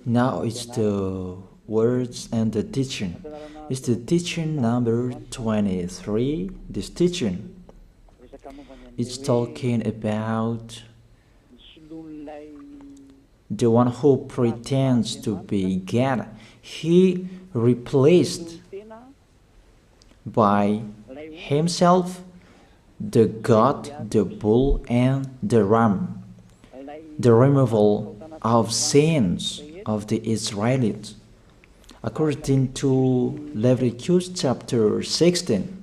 Now it's the words and the teaching. It's the teaching number 23. This teaching is talking about the one who pretends to be God. He replaced by himself the goat, the bull, and the ram. The removal of sins of the Israelites, according to Leviticus chapter 16.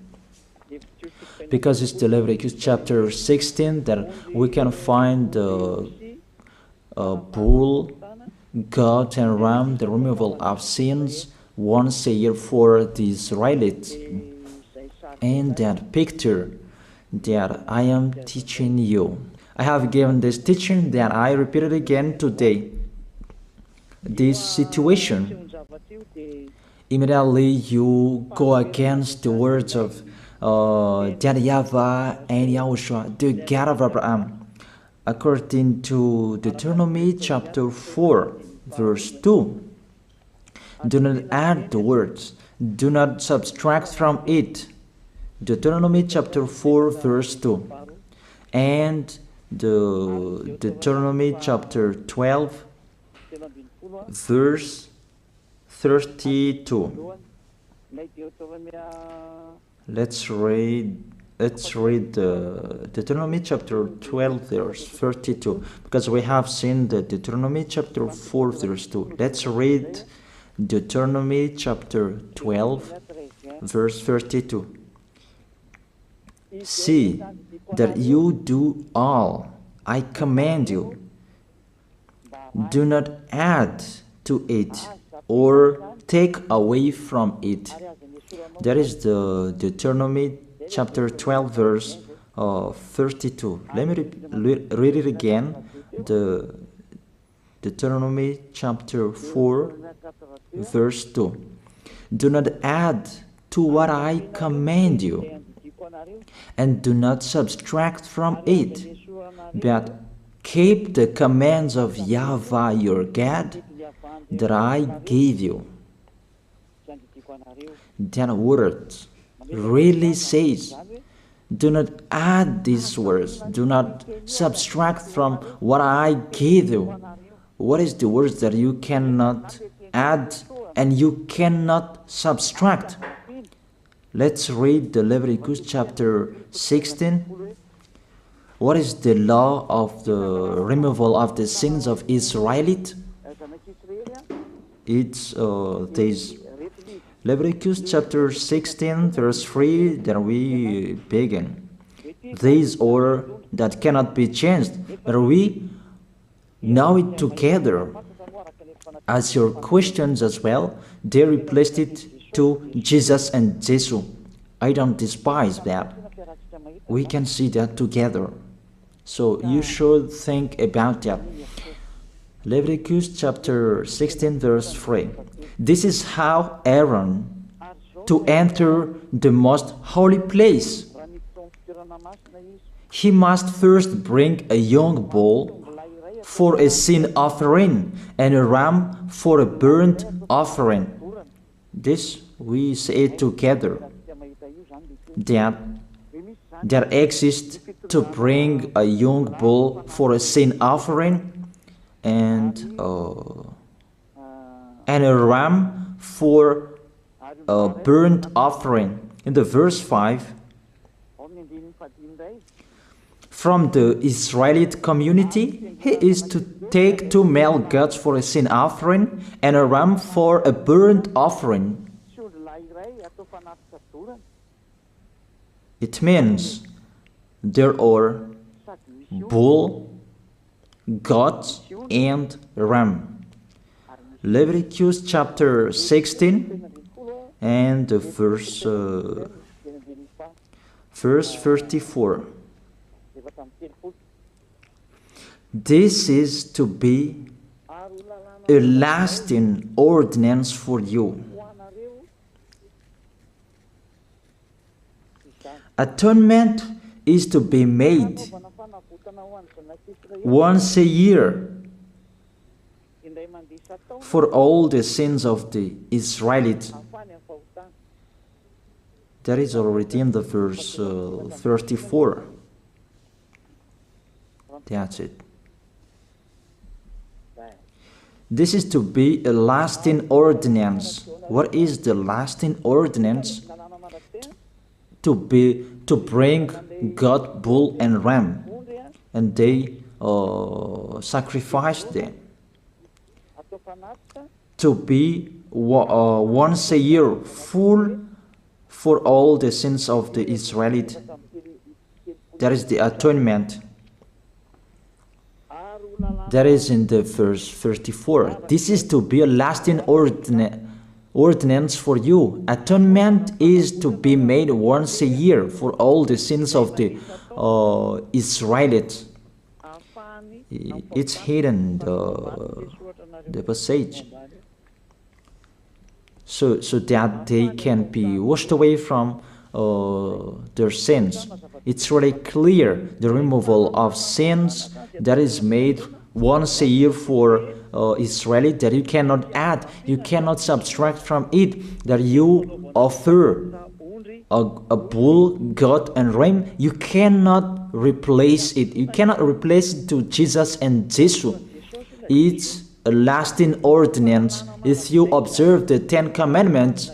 Because it's the Leviticus chapter 16 that we can find the bull, goat, and ram, the removal of sins once a year for the Israelites. And that picture that I am teaching you, I have given this teaching that I repeated again today. This situation, immediately you go against the words of YAHVAH and YAHOSHUAH, the God of Abraham, according to Deuteronomy chapter 4, verse 2. Do not add the words, do not subtract from it. Deuteronomy chapter 4, verse 2. And the Deuteronomy chapter 12, verse 32. Let's read the Deuteronomy chapter 12, verse 32, because we have seen the Deuteronomy chapter 4, verse 2. Let's read Deuteronomy chapter 12, verse 32. See that you do all I command you. Do not add to it or take away from it. That is the Deuteronomy chapter 12, verse 32. Let me read it again. The Deuteronomy chapter 4, verse 2. Do not add to what I command you, and do not subtract from it, but keep the commands of YAHVAH your God that I gave you. That word really says, do not add these words, do not subtract from what I gave you. What is the words that you cannot add and you cannot subtract? Let's read the Leviticus chapter 16. What is the law of the removal of the sins of Israelite? It's this Leviticus chapter 16, verse 3, that we begin. These order that cannot be changed, but we know it together. As your questions as well, they replaced it to Jesus and Jesus. I don't despise that. We can see that together. So you should think about that. Leviticus chapter 16, verse 3. This is how Aaron to enter the most holy place. He must first bring a young bull for a sin offering and a ram for a burnt offering. This we say together, that exists to bring a young bull for a sin offering and a ram for a burnt offering. In the verse 5, from the Israelite community, he is to take 2 male goats for a sin offering and a ram for a burnt offering. It means there are bull, goat, and ram. Leviticus chapter 16 and the verse 34. This is to be a lasting ordinance for you. Atonement is to be made once a year for all the sins of the Israelites. That is already in the verse 34. That's it. This is to be a lasting ordinance. What is the lasting ordinance? To bring God, bull, and ram, and they sacrificed them. To be once a year full for all the sins of the Israelites. That is the atonement. That is in the verse 34. This is to be a lasting ordinance for you. Atonement is to be made once a year for all the sins of the Israelites. It's hidden, the passage. So that they can be washed away from their sins. It's really clear, the removal of sins that is made once a year for Israeli, that you cannot add, you cannot subtract from it, that you offer a bull, goat, and ram. You cannot replace it. You cannot replace it to Jesus and Jesus. It's a lasting ordinance. If you observe the 10 Commandments,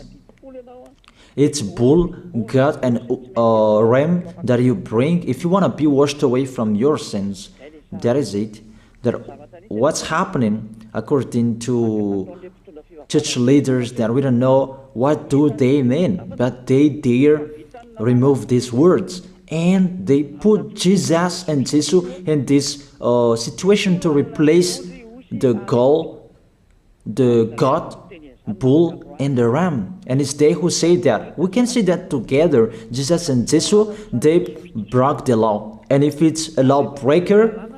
it's bull, goat, and ram that you bring if you want to be washed away from your sins. That is it. That what's happening according to church leaders, that we don't know what do they mean, but they dare remove these words, and they put Jesus and Jesus in this situation to replace the God, bull, and the ram. And it's they who say that. We can see that together, Jesus and Jesus, they broke the law. And if it's a lawbreaker,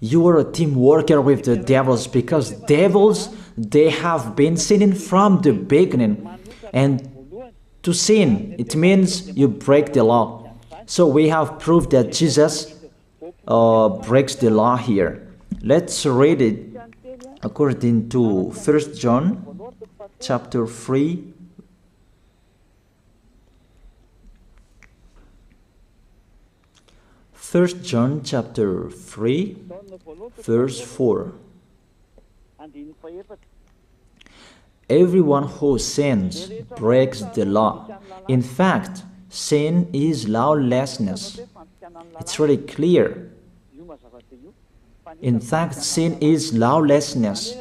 you are a team worker with the devils, because devils, they have been sinning from the beginning. And to sin, it means you break the law. So we have proved that Jesus breaks the law here. Let's read it according to 1 John chapter 3. First John chapter 3, verse 4. Everyone who sins breaks the law. In fact, sin is lawlessness. It's really clear. In fact, sin is lawlessness.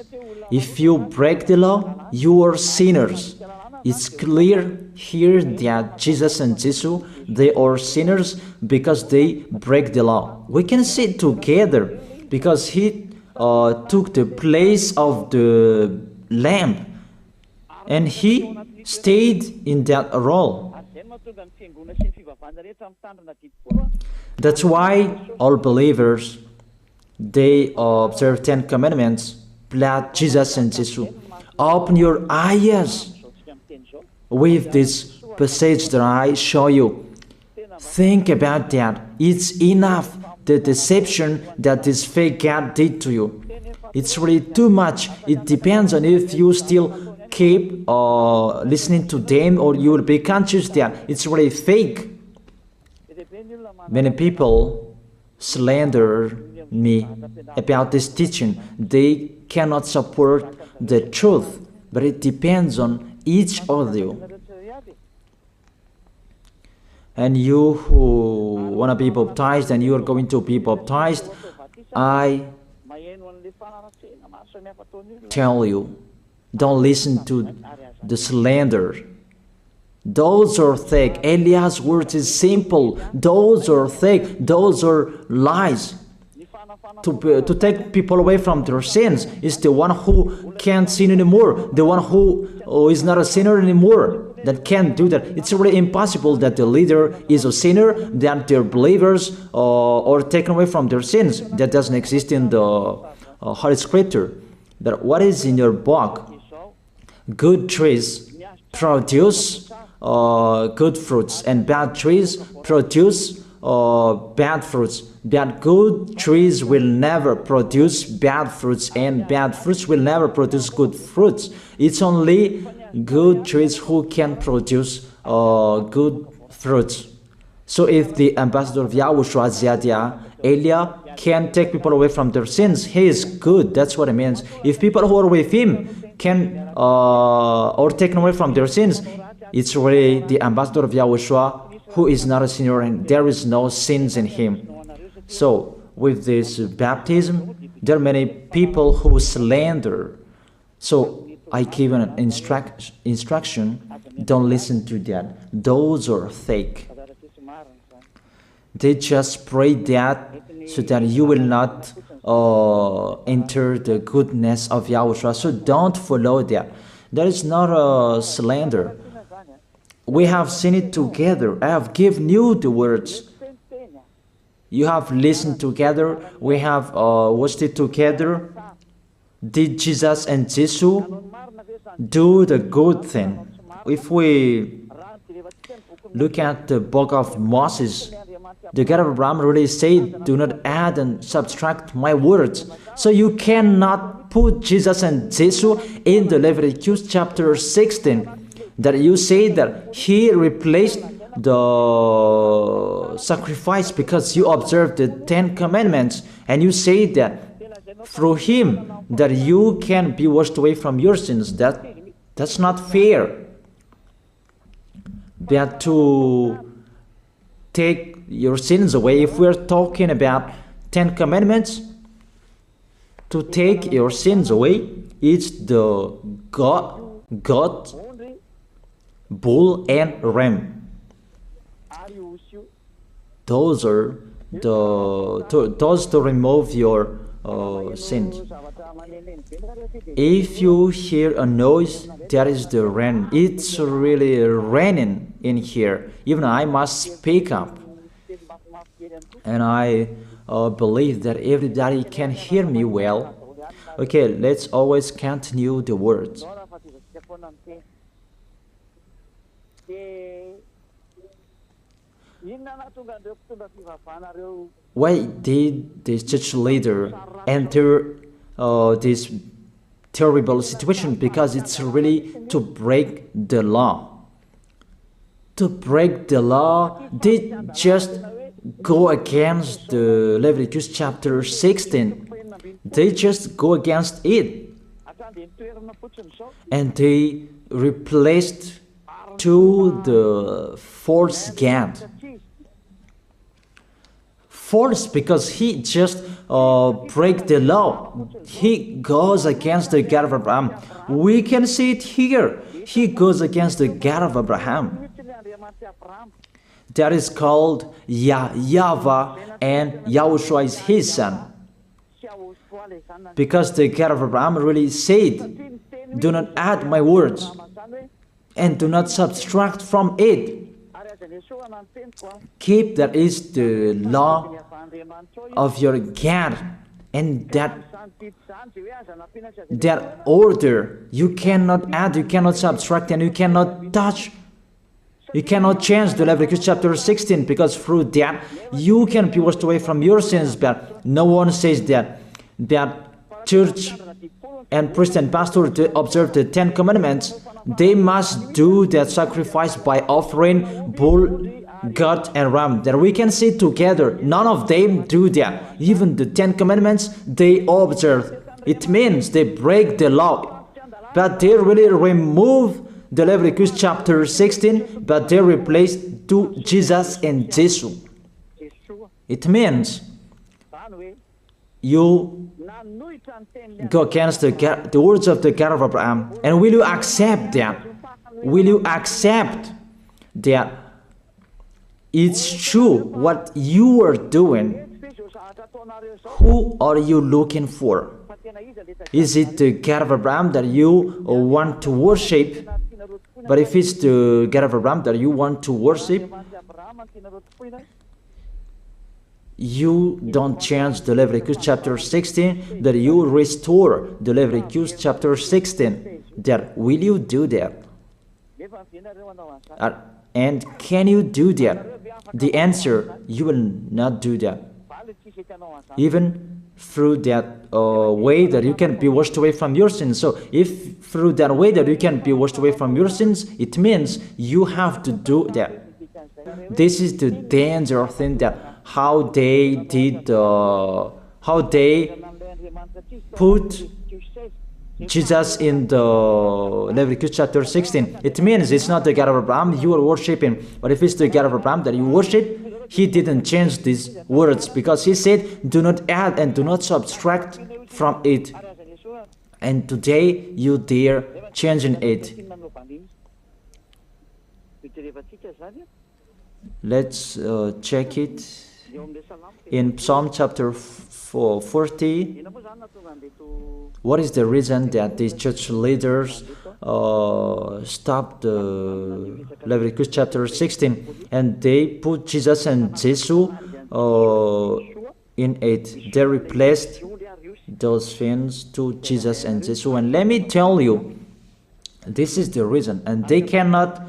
If you break the law, you are sinners. It's clear here that Jesus and Jesus, they are sinners because they break the law. We can see it together because he took the place of the lamb, and he stayed in that role. That's why all believers, they observe 10 Commandments, blood, Jesus and Jesus. Open your eyes with this passage that I show you. Think about that. It's enough, the deception that this fake God did to you. It's really too much. It depends on if you still keep listening to them, or you will be conscious that it's really fake. Many people slander me about this teaching. They cannot support the truth, but it depends on each of you. And you who want to be baptized, and you are going to be baptized, I tell you, don't listen to the slander. Those are fake. Eliah's words is simple. Those are fake. Those are lies. To take people away from their sins is the one who can't sin anymore. The one who is not a sinner anymore, that can't do that. It's really impossible that the leader is a sinner, that their believers are taken away from their sins. That doesn't exist in the Holy Scripture. That what is in your book? Good trees produce good fruits, and bad trees produce bad fruits. That good trees will never produce bad fruits, and bad fruits will never produce good fruits. It's only good trees who can produce good fruits. So if the ambassador of Yahushua, Ziyadiyah, Elia, can take people away from their sins, he is good. That's what it means. If people who are with him can or taken away from their sins, it's really the ambassador of Yahushua who is not a sinner, and there is no sins in him. So with this baptism, there are many people who slander. So I give an instruction, don't listen to that. Those are fake. They just pray that so that you will not enter the goodness of Yahushua. So don't follow that. That is not a slander. We have seen it together. I have given you the words. You have listened together. We have watched it together. Did Jesus and Jesus do the good thing? If we look at the book of Moses, the God of Abraham really said, do not add and subtract my words. So you cannot put Jesus and Jesus in the Leviticus chapter 16. That you say that he replaced the sacrifice because you observed the 10 commandments, and you say that through him that you can be washed away from your sins. That's not fair. That to take your sins away, if we're talking about 10 commandments, to take your sins away, it's the God, bull and ram. Those are those to remove your sins. If you hear a noise, that is the rain. It's really raining in here. Even I must speak up, and I believe that everybody can hear me well. Okay, let's always continue the words. Why did this church leader enter this terrible situation? Because it's really to break the law. To break the law, they just go against the Leviticus chapter 16. They just go against it. And they replaced to the false God. False because he just break the law. He goes against the God of Abraham. We can see it here. He goes against the God of Abraham. That is called YAHVAH, and YAHOSHUAH is his son. Because the God of Abraham really said, do not add my words and do not subtract from it. Keep, that is the law of your God, and that order. You cannot add, you cannot subtract, and you cannot touch. You cannot change the Leviticus chapter 16, because through that you can be washed away from your sins. But no one says that church and priest and pastor to observe the 10 commandments, they must do that sacrifice by offering bull, goat, and ram. That we can see together. None of them do that. Even the 10 commandments they observe. It means they break the law. But they really remove the Leviticus chapter 16, but they replace to Jesus and Jesus. It means you go against the words of the God of Abraham. And will you accept that? Will you accept that it's true what you are doing? Who are you looking for? Is it the God of Abraham that you want to worship? But if it's the God of Abraham that you want to worship, you don't change the Leviticus chapter 16, that you restore the Leviticus chapter 16. That will you do that? And can you do that? The answer, you will not do that. Even through that way that you can be washed away from your sins. So if through that way that you can be washed away from your sins, it means you have to do that. This is the danger thing, that how they did, how they put Jesus in the Leviticus chapter 16. It means it's not the God of Abraham you are worshiping, but if it's the God of Abraham that you worship, he didn't change these words, because he said, do not add and do not subtract from it. And today you dare changing it. Let's check it in Psalm chapter 40. What is the reason that these church leaders stopped the Leviticus chapter 16 and they put Jesus and Jesus in it? They replaced those things to Jesus and Jesus. And let me tell you, this is the reason, and they cannot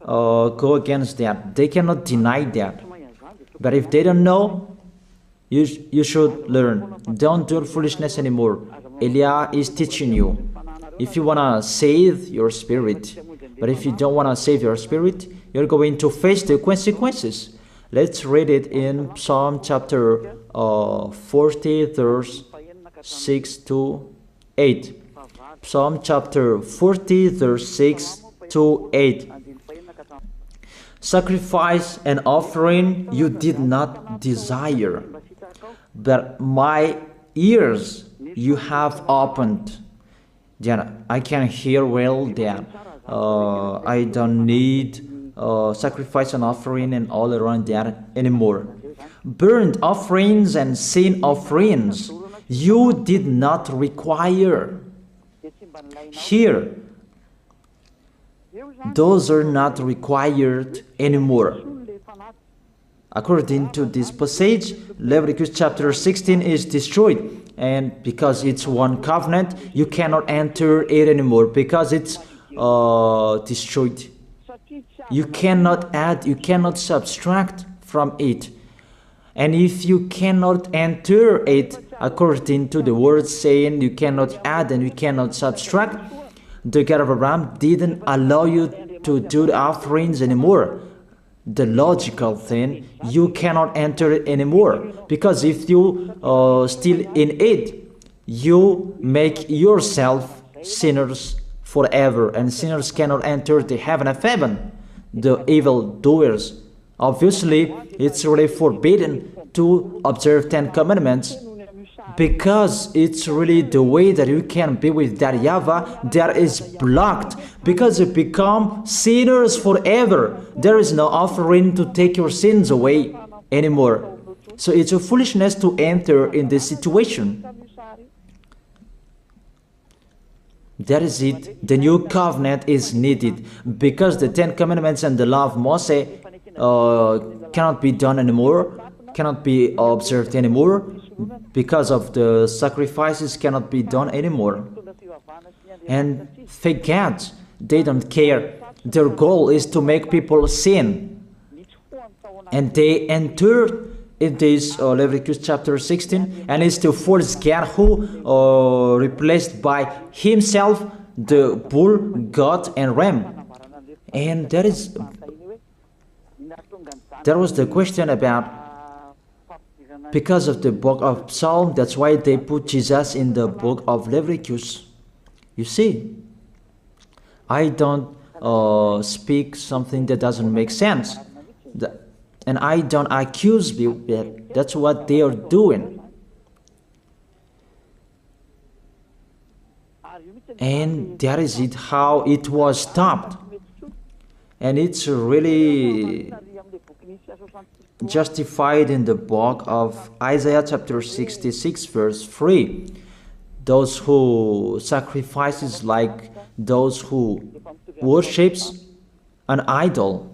go against that. They cannot deny that. But if they don't know, you should learn. Don't do foolishness anymore. Elia is teaching you. If you want to save your spirit, but if you don't want to save your spirit, you're going to face the consequences. Let's read it in Psalm chapter 40, verse 6 to 8. Psalm chapter 40, verse 6 to 8. Sacrifice and offering you did not desire, but my ears you have opened. Then I can hear well that I don't need sacrifice and offering and all around that anymore. Burnt offerings and sin offerings you did not require. Here, those are not required anymore. According to this passage, Leviticus chapter 16 is destroyed. And because it's one covenant, you cannot enter it anymore, because it's destroyed. You cannot add, you cannot subtract from it. And if you cannot enter it, according to the word saying you cannot add and you cannot subtract, the God of Abraham didn't allow you to do the offerings anymore. The logical thing, you cannot enter it anymore, because if you still in it, you make yourself sinners forever, and sinners cannot enter the heaven of heaven, the evil doers. Obviously, it's really forbidden to observe 10 commandments, because it's really the way that you can be with that YAHVAH that is blocked, because you become sinners forever. There is no offering to take your sins away anymore. So it's a foolishness to enter in this situation. That is it. The new covenant is needed, because the 10 commandments and the law of Moses cannot be done anymore, cannot be observed anymore, because of the sacrifices cannot be done anymore. And fake gods, they don't care. Their goal is to make people sin. And they enter in this Leviticus chapter 16, and it's the false God who replaced by himself the bull, goat, and ram. And there was the question about, because of the book of Psalm, that's why they put Jesus in the book of Leviticus. You see, I don't speak something that doesn't make sense. And I don't accuse you that that's what they are doing. And that is it, how it was stopped. And it's really justified in the book of Isaiah chapter 66 verse 3. Those who sacrifices like those who worships an idol.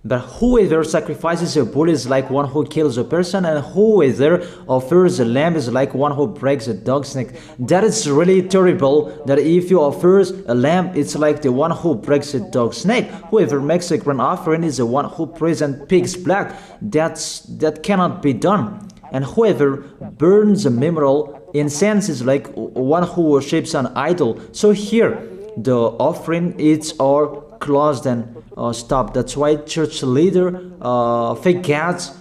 But whoever sacrifices a bull is like one who kills a person, and whoever offers a lamb is like one who breaks a dog's neck. That is really terrible, that if you offer a lamb, it's like the one who breaks a dog's neck. Whoever makes a grain offering is the one who presents pig's blood. That cannot be done. And whoever burns a memorial incense is like one who worships an idol. So here, the offering is all closed and stopped. That's why church leader forgets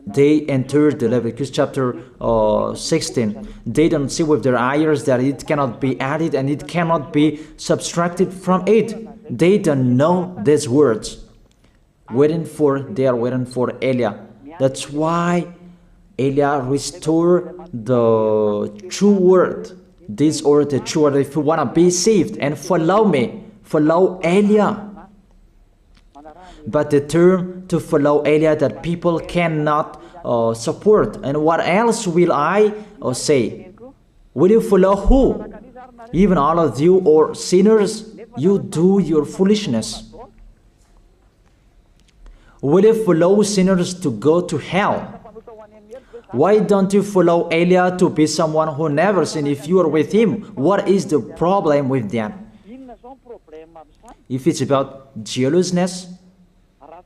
they entered the Leviticus chapter 16. They don't see with their eyes that it cannot be added and it cannot be subtracted from it. They don't know these words. They are waiting for Eliah. That's why Eliah restored the true word. This or the true word. If you want to be saved and follow me, follow Eliah. But the term to follow Eliah that people cannot support. And what else will I say? Will you follow who? Even all of you or sinners, you do your foolishness. Will you follow sinners to go to hell? Why don't you follow Eliah to be someone who never sinned if you are with him? What is the problem with that? If it's about jealousness,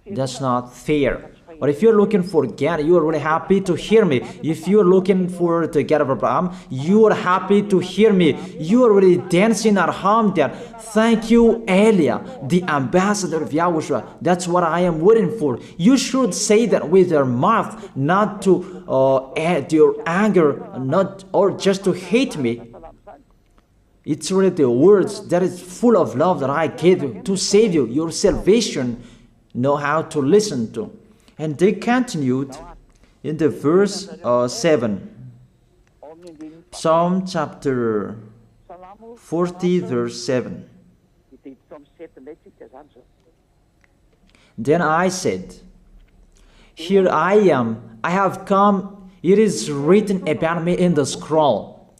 that's not fair. Or if you're looking for God, you are really happy to hear me. If you're looking for the God of Abraham, you are happy to hear me. You are really dancing at home there. Thank you, Eliah, the ambassador of Yahushua. That's what I am waiting for. You should say that with your mouth, not to add your anger, not or just to hate me. It's really the words that is full of love that I gave you to save you. Your salvation, know how to listen to. And they continued in the verse 7. Psalm chapter 40 verse 7. Then I said, here I am, I have come, it is written about me in the scroll.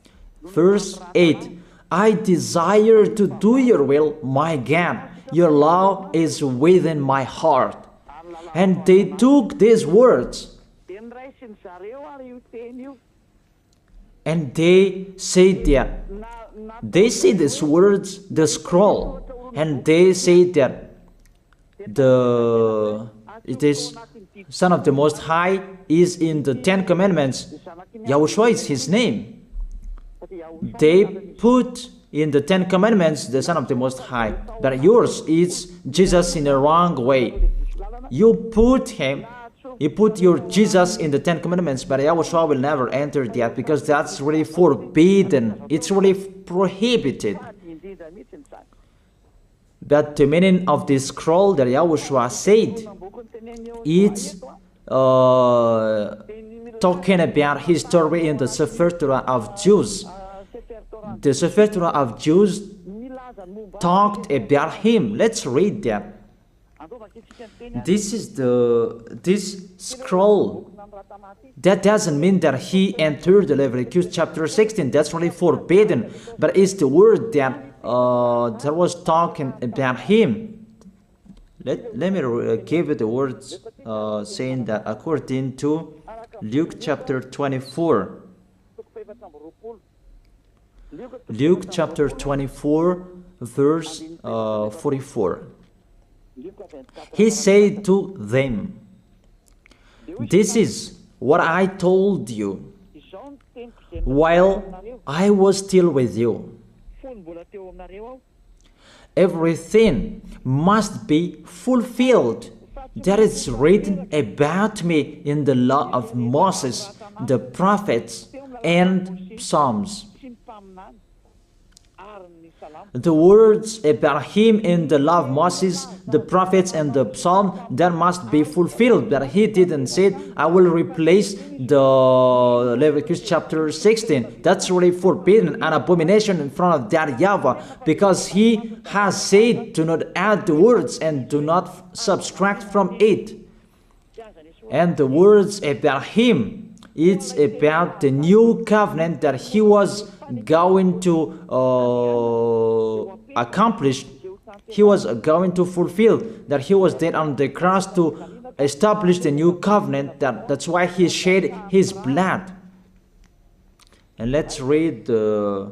Verse 8. I desire to do your will, my God. Your law is within my heart. And they took these words and they said that they say these words, the scroll, and they say that it is Son of the Most High is in the 10 Commandments. Yahushua is his name. They put in the 10 Commandments the Son of the Most High, but yours is Jesus in a wrong way. You put your Jesus in the 10 Commandments, but Yahushua will never enter that because that's really forbidden. It's really prohibited. But the meaning of this scroll that Yahushua said, it's talking about his story in the Sefer Torah of Jews. The Sefer Torah of Jews talked about him. Let's read that. This scroll. That doesn't mean that he entered the Leviticus chapter 16. That's really forbidden. But it's the word that was talking about him. Let me give you the words saying that according to Luke chapter 24. Luke chapter 24 verse 44. He said to them, this is what I told you while I was still with you. Everything must be fulfilled that is written about me in the law of Moses, the prophets, and Psalms. The words about him in the law of Moses, the prophets, and the psalm, that must be fulfilled. But he didn't say, I will replace the Leviticus chapter 16. That's really forbidden, an abomination in front of that YAHVAH, because he has said, do not add the words and do not subtract from it. And the words about him, it's about the new covenant that he was going to accomplish he was going to fulfill, that he was dead on the cross to establish the new covenant. That's why he shed his blood. And let's read the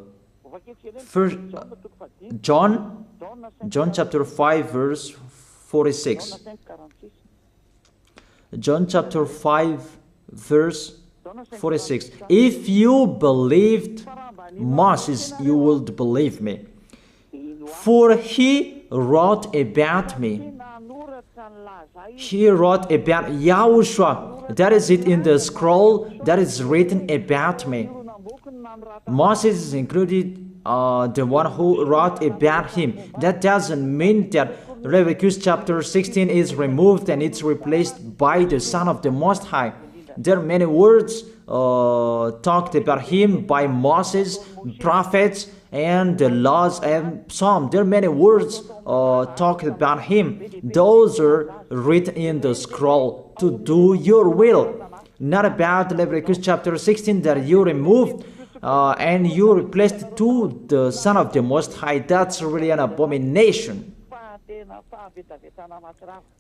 first John chapter 5 verse 46. John chapter 5 verse 46. If you believed Moses, you would believe me, for he wrote about me. He wrote about YAHOSHUAH. That is it in the scroll that is written about me. Moses is included, the one who wrote about him. That doesn't mean that Leviticus chapter 16 is removed and it's replaced by the Son of the Most High. There are many words talked about him by Moses, prophets, and the laws and Psalm. There are many words talked about him. Those are written in the scroll to do your will. Not about Leviticus chapter 16 that you removed and you replaced to the Son of the Most High. That's really an abomination.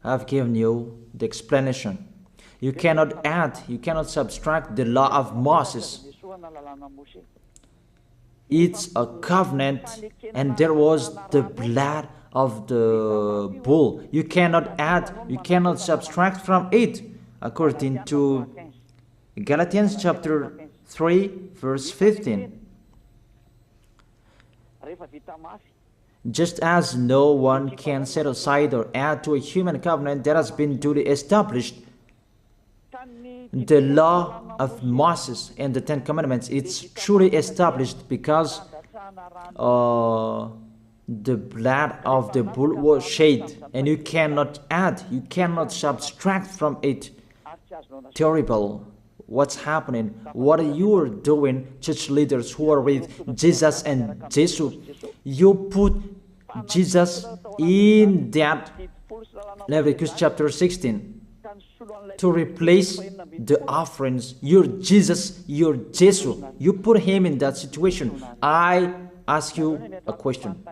I've given you the explanation. You cannot add, you cannot subtract the law of Moses. It's a covenant, and there was the blood of the bull. You cannot add, you cannot subtract from it, according to Galatians chapter 3 verse 15. Just as no one can set aside or add to a human covenant that has been duly established, the law of Moses and the Ten Commandments, it's truly established because the blood of the bull was shed, and you cannot add, you cannot subtract from it. Terrible. What's happening? What you are doing, church leaders who are with Jesus and Jesus? You put Jesus in that Leviticus chapter 16 to replace the offerings. You're Jesus, you're Jesus. You put him in that situation. I ask you a question.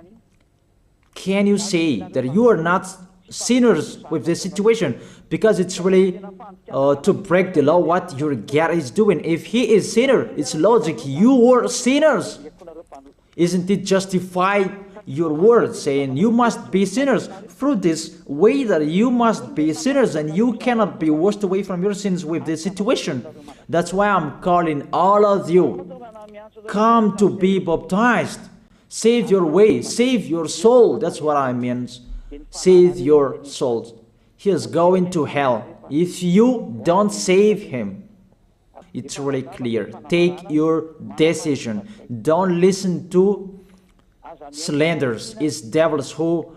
Can you say that you are not sinners with this situation? Because it's really to break the law what your God is doing. If he is sinner, it's logic. You were sinners. Isn't it justified your word saying you must be sinners through this way, that you must be sinners and you cannot be washed away from your sins with this situation? That's why I'm calling all of you, come to be baptized. Save your way, save your soul. That's what I mean. Save your souls. He is going to hell if you don't save him. It's really clear. Take your decision. Don't listen to slanders. It's devils who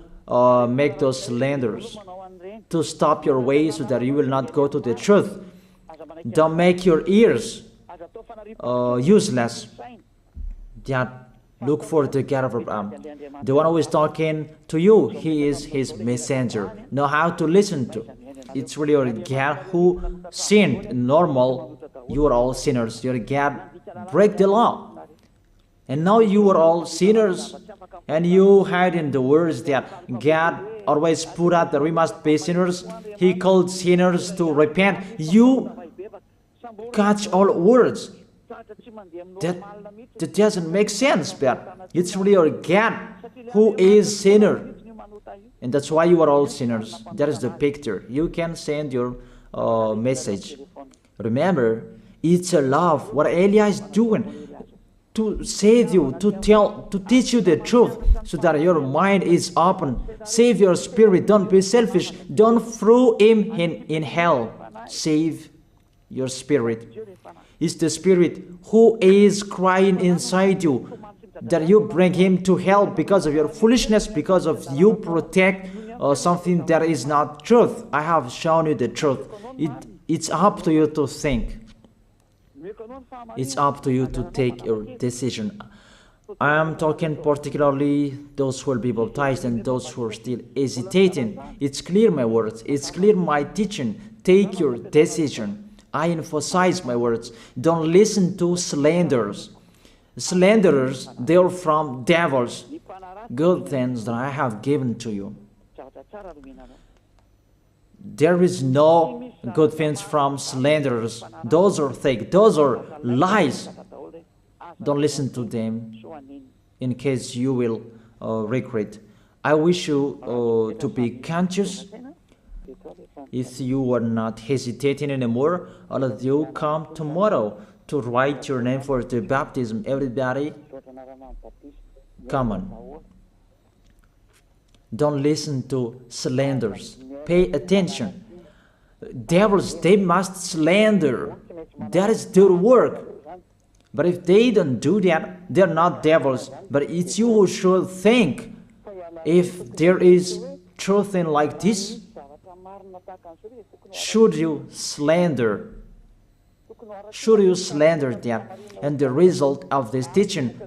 make those slanders to stop your way so that you will not go to the truth. Don't make your ears useless. Look for the God of Abraham. The one who is talking to you, he is his messenger. Know how to listen to. It's really your God who sinned. Normal, you are all sinners. Your God break the law. And now you are all sinners. And you hide in the words that God always put out that we must be sinners. He called sinners to repent. You catch all words. That doesn't make sense, but it's really your God who is sinner. And that's why you are all sinners. That is the picture. You can send your message. Remember, it's a love. What Elia is doing to save you, to teach you the truth, so that your mind is open. Save your spirit. Don't be selfish. Don't throw him in hell. Save your spirit. It's the spirit who is crying inside you, that you bring him to hell because of your foolishness, because of you protect something that is not truth. I have shown you the truth. It's up to you to think. It's up to you to take your decision. I am talking particularly those who will be baptized and those who are still hesitating. It's clear my words. It's clear my teaching. Take your decision. I emphasize my words. Don't listen to slanderers. Slanderers, they are from devils. good things that I have given to you. There is no good things from slanderers. Those are fake. Those are lies. Don't listen to them in case you will regret. I wish you to be conscious. If you are not hesitating anymore, all of you come tomorrow to write your name for the baptism. Everybody, come on. Don't listen to slanders. Pay attention. Devils, they must slander. That is their work. But if they don't do that, they're not devils. But it's you who should think. If there is truth in like this, should you slander? Should you slander that? And the result of this teaching,